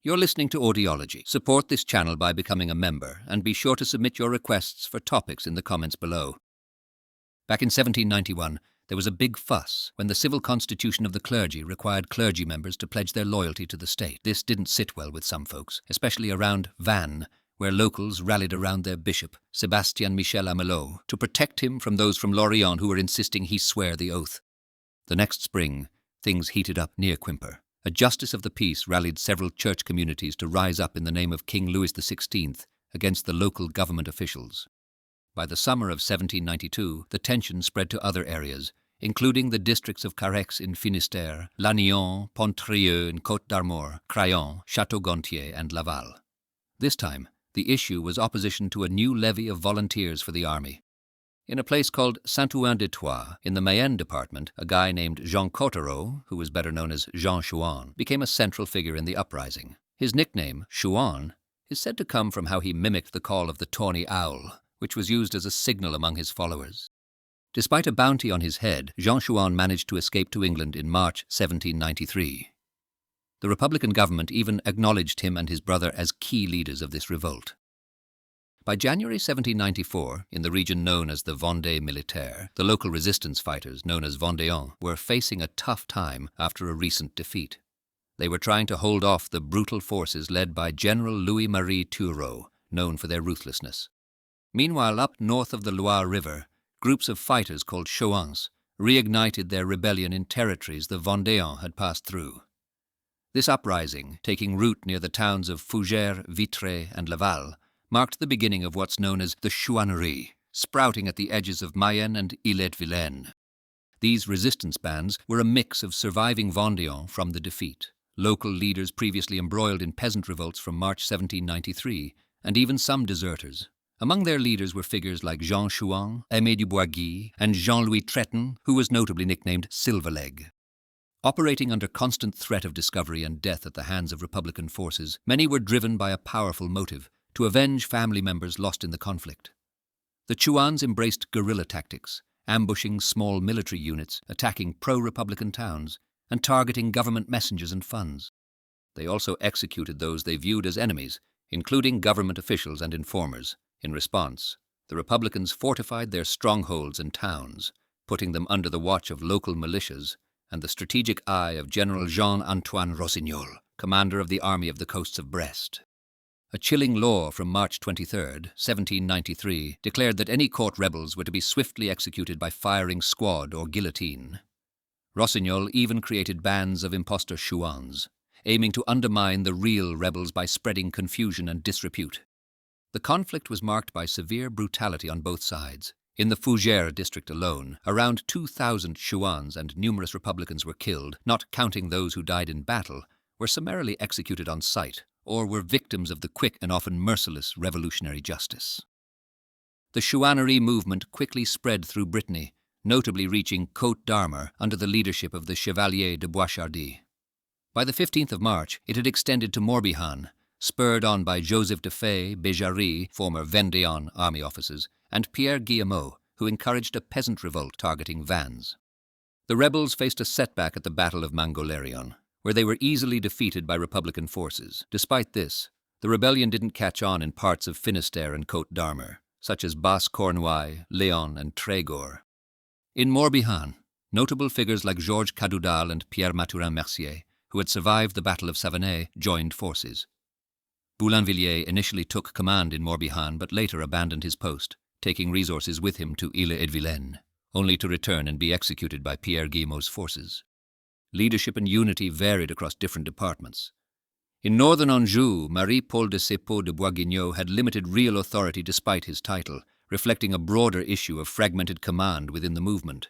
You're listening to Audiology. Support this channel by becoming a member, and be sure to submit your requests for topics in the comments below. Back in 1791, there was a big fuss when the civil constitution of the clergy required clergy members to pledge their loyalty to the state. This didn't sit well with some folks, especially around Vannes, where locals rallied around their bishop, Sébastien Michel Amelot, to protect him from those from Lorient who were insisting he swear the oath. The next spring, things heated up near Quimper. A justice of the peace rallied several church communities to rise up in the name of King Louis XVI against the local government officials. By the summer of 1792, the tension spread to other areas, including the districts of Carhaix in Finistère, Lannion, Pontrieux in Côte d'Armor, Craon, Château-Gontier, and Laval. This time, the issue was opposition to a new levy of volunteers for the army. In a place called Saint-Ouen-des-Trois, in the Mayenne department, a guy named Jean Cottereau, who was better known as Jean Chouanne, became a central figure in the uprising. His nickname, Chouanne, is said to come from how he mimicked the call of the tawny owl, which was used as a signal among his followers. Despite a bounty on his head, Jean Chouanne managed to escape to England in March 1793. The Republican government even acknowledged him and his brother as key leaders of this revolt. By January 1794, in the region known as the Vendée Militaire, the local resistance fighters, known as Vendéens, were facing a tough time after a recent defeat. They were trying to hold off the brutal forces led by General Louis-Marie Turreau, known for their ruthlessness. Meanwhile, up north of the Loire River, groups of fighters called Chouans reignited their rebellion in territories the Vendéens had passed through. This uprising, taking root near the towns of Fougères, Vitré, and Laval, marked the beginning of what's known as the Chouannerie, sprouting at the edges of Mayenne and Ille-et-Vilaine. These resistance bands were a mix of surviving Vendéens from the defeat, local leaders previously embroiled in peasant revolts from March 1793, and even some deserters. Among their leaders were figures like Jean Chouan, Aimé du Boisguy, and Jean-Louis Trétin, who was notably nicknamed Silverleg. Operating under constant threat of discovery and death at the hands of Republican forces, many were driven by a powerful motive: to avenge family members lost in the conflict. The Chouans embraced guerrilla tactics, ambushing small military units, attacking pro-Republican towns, and targeting government messengers and funds. They also executed those they viewed as enemies, including government officials and informers. In response, the Republicans fortified their strongholds and towns, putting them under the watch of local militias and the strategic eye of General Jean-Antoine Rossignol, commander of the Army of the Coasts of Brest. A chilling law from March 23, 1793, declared that any caught rebels were to be swiftly executed by firing squad or guillotine. Rossignol even created bands of impostor Chouans, aiming to undermine the real rebels by spreading confusion and disrepute. The conflict was marked by severe brutality on both sides. In the Fougères district alone, around 2,000 Chouans and numerous Republicans were killed, not counting those who died in battle, were summarily executed on sight, or were victims of the quick and often merciless revolutionary justice. The Chouannerie movement quickly spread through Brittany, notably reaching Côte d'Armor under the leadership of the Chevalier de Boishardy. By the 15th of March, it had extended to Morbihan, spurred on by Joseph de Fay, Béjarry, former Vendéen army officers, and Pierre Guillemot, who encouraged a peasant revolt targeting Vannes. The rebels faced a setback at the Battle of Mangolérion, where they were easily defeated by Republican forces. Despite this, the rebellion didn't catch on in parts of Finistère and Côte d'Armor, such as Basse-Cornouailles, Léon, and Trégor. In Morbihan, notable figures like Georges Cadoudal and Pierre Mathurin Mercier, who had survived the Battle of Savenay, joined forces. Boulainvilliers initially took command in Morbihan, but later abandoned his post, taking resources with him to Ille-et-Vilaine, only to return and be executed by Pierre Guillemot's forces. Leadership and unity varied across different departments. In northern Anjou, Marie-Paul de Sepeau de Boisguignot had limited real authority despite his title, reflecting a broader issue of fragmented command within the movement.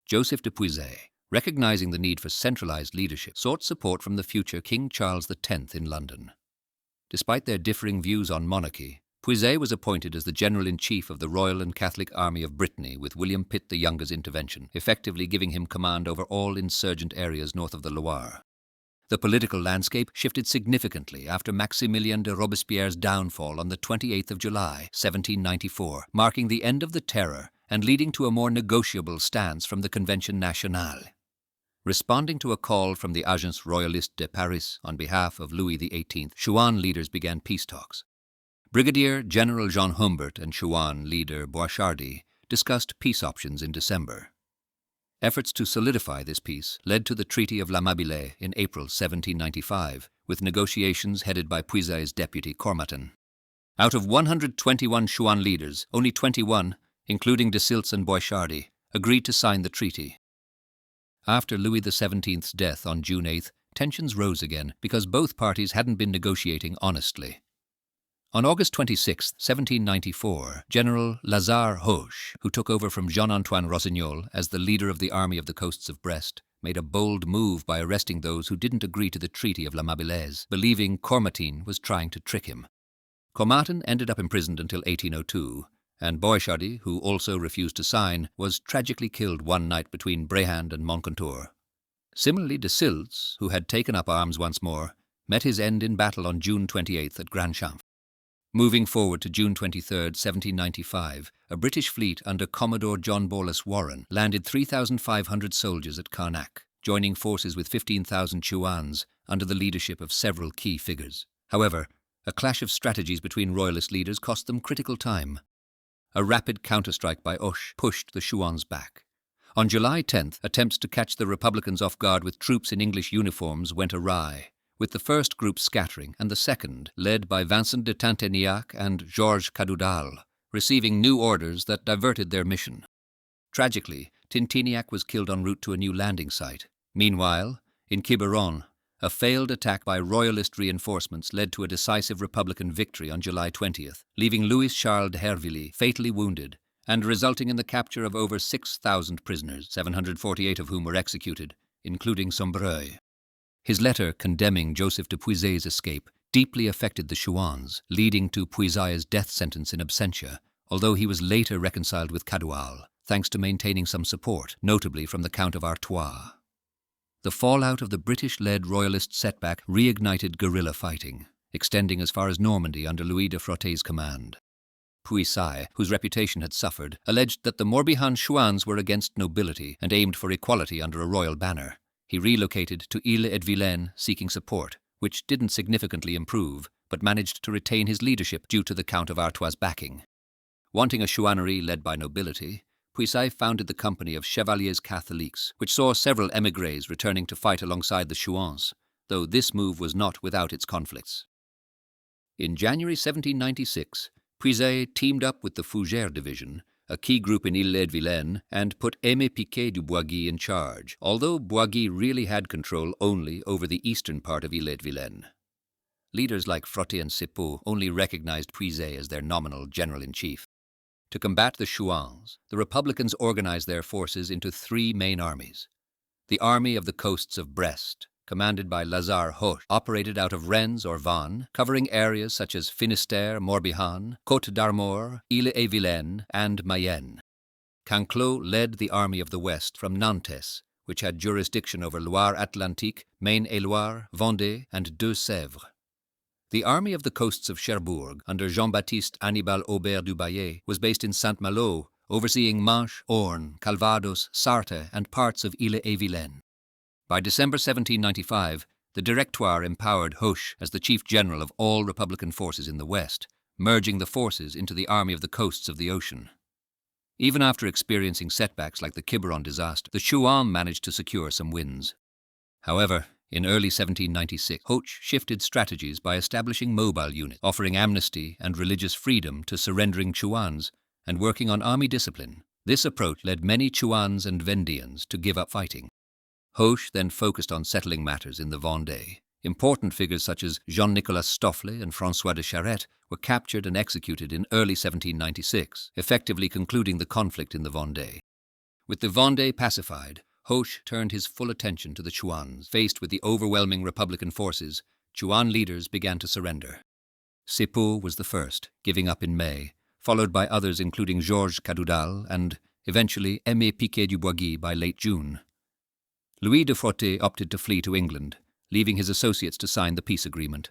Joseph de Puiset, recognizing the need for centralized leadership, sought support from the future King Charles X in London. Despite their differing views on monarchy, Puiset was appointed as the General-in-Chief of the Royal and Catholic Army of Brittany with William Pitt the Younger's intervention, effectively giving him command over all insurgent areas north of the Loire. The political landscape shifted significantly after Maximilien de Robespierre's downfall on the 28th of July, 1794, marking the end of the Terror and leading to a more negotiable stance from the Convention Nationale. Responding to a call from the Agence Royaliste de Paris on behalf of Louis XVIII, Chouan leaders began peace talks. Brigadier General Jean Humbert and Chouan leader Boishardy discussed peace options in December. Efforts to solidify this peace led to the Treaty of La Mabile in April 1795, with negotiations headed by Puisay's deputy Cormatin. Out of 121 Chouan leaders, only 21, including de Siltz and Boishardy, agreed to sign the treaty. After Louis XVII's death on June 8, tensions rose again because both parties hadn't been negotiating honestly. On August 26, 1794, General Lazare Hoche, who took over from Jean-Antoine Rossignol as the leader of the Army of the Coasts of Brest, made a bold move by arresting those who didn't agree to the Treaty of La Mabilaise, believing Cormatin was trying to trick him. Cormatin ended up imprisoned until 1802, and Boishardy, who also refused to sign, was tragically killed one night between Brehand and Moncontour. Similarly, de Siltz, who had taken up arms once more, met his end in battle on June 28 at Grand Champ. Moving forward to June 23, 1795, a British fleet under Commodore John Borlace Warren landed 3,500 soldiers at Carnac, joining forces with 15,000 Chouans under the leadership of several key figures. However, a clash of strategies between royalist leaders cost them critical time. A rapid counterstrike by Hoche pushed the Chouans back. On July 10th, attempts to catch the Republicans off guard with troops in English uniforms went awry, with the first group scattering and the second, led by Vincent de Tinténiac and Georges Cadoudal, receiving new orders that diverted their mission. Tragically, Tinténiac was killed en route to a new landing site. Meanwhile, in Quiberon, a failed attack by royalist reinforcements led to a decisive Republican victory on July 20th, leaving Louis-Charles de Hervilly fatally wounded and resulting in the capture of over 6,000 prisoners, 748 of whom were executed, including Sombreuil. His letter condemning Joseph de Puisay's escape deeply affected the Chouans, leading to Puisay's death sentence in absentia, although he was later reconciled with Cadoudal, thanks to maintaining some support, notably from the Count of Artois. The fallout of the British-led royalist setback reignited guerrilla fighting, extending as far as Normandy under Louis de Frotté's command. Puisay, whose reputation had suffered, alleged that the Morbihan Chouans were against nobility and aimed for equality under a royal banner. He relocated to Ille-et-Vilaine seeking support, which didn't significantly improve, but managed to retain his leadership due to the Count of Artois' backing. Wanting a chouannerie led by nobility, Puisay founded the Company of Chevaliers Catholiques, which saw several émigrés returning to fight alongside the Chouans, though this move was not without its conflicts. In January 1796, Puisay teamed up with the Fougères division, a key group in Ille-et-Vilaine, and put Aimé Piquet du Boisguy in charge, although Boisguy really had control only over the eastern part of Ille-et-Vilaine. Leaders like Frotté and Sepeau only recognized Puisay as their nominal general-in-chief. To combat the Chouans, the Republicans organized their forces into three main armies. The Army of the Coasts of Brest, commanded by Lazare Hoche, operated out of Rennes or Vannes, covering areas such as Finistère, Morbihan, Côte d'Armor, Ille-et-Vilaine, and Mayenne. Canclos led the Army of the West from Nantes, which had jurisdiction over Loire-Atlantique, Maine-et-Loire, Vendée, and Deux-Sèvres. The Army of the Coasts of Cherbourg, under Jean-Baptiste Annibal Aubert du Baillet, was based in Saint-Malo, overseeing Manche, Orne, Calvados, Sarthe, and parts of Ille-et-Vilaine. By December 1795, the Directoire empowered Hoche as the chief general of all Republican forces in the West, merging the forces into the Army of the Coasts of the Ocean. Even after experiencing setbacks like the Quiberon disaster, the Chouans managed to secure some wins. However, in early 1796, Hoche shifted strategies by establishing mobile units, offering amnesty and religious freedom to surrendering Chouans, and working on army discipline. This approach led many Chouans and Vendians to give up fighting. Hoche then focused on settling matters in the Vendée. Important figures such as Jean-Nicolas Stofflet and François de Charette were captured and executed in early 1796, effectively concluding the conflict in the Vendée. With the Vendée pacified, Hoche turned his full attention to the Chouans. Faced with the overwhelming Republican forces, Chouan leaders began to surrender. Sepeau was the first, giving up in May, followed by others including Georges Cadoudal and, eventually, Aimé Piquet du Boisguy by late June. Louis de Frotté opted to flee to England, leaving his associates to sign the peace agreement.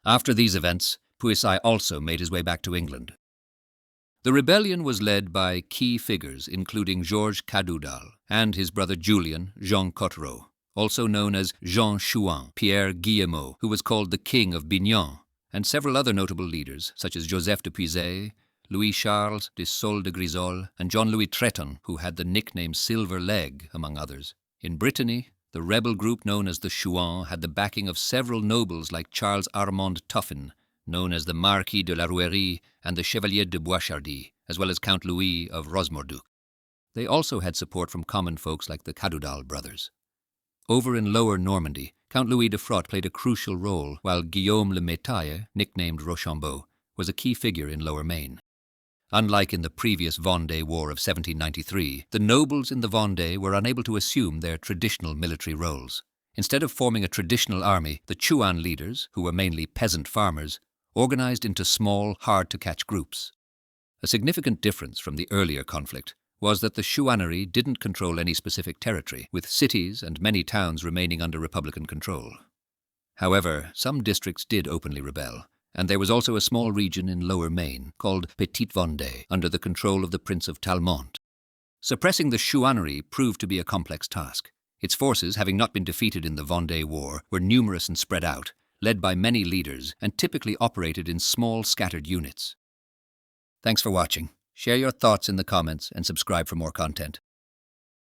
After these events, Puisay also made his way back to England. The rebellion was led by key figures including Georges Cadoudal and his brother Julian, Jean Cottereau, also known as Jean Chouan, Pierre Guillemot, who was called the King of Bignon, and several other notable leaders such as Joseph de Puiset, Louis-Charles de Saulles de Grisol, and John-Louis Treton, who had the nickname Silver Leg, among others. In Brittany, the rebel group known as the Chouans had the backing of several nobles like Charles Armand Tuffin, known as the Marquis de la Rouerie and the Chevalier de Boishardy, as well as Count Louis of Rosmorduc. They also had support from common folks like the Cadoudal brothers. Over in Lower Normandy, Count Louis de Frot played a crucial role, while Guillaume le Métayer, nicknamed Rochambeau, was a key figure in Lower Maine. Unlike in the previous Vendée War of 1793, the nobles in the Vendée were unable to assume their traditional military roles. Instead of forming a traditional army, the Chouan leaders, who were mainly peasant farmers, organized into small, hard-to-catch groups. A significant difference from the earlier conflict was that the Chouannerie didn't control any specific territory, with cities and many towns remaining under Republican control. However, some districts did openly rebel, and there was also a small region in Lower Maine called Petite Vendée under the control of the Prince of Talmont. Suppressing the Chouannerie proved to be a complex task. Its forces, having not been defeated in the Vendée War, were numerous and spread out, led by many leaders, and typically operated in small, scattered units. Thanks for watching. Share your thoughts in the comments and subscribe for more content.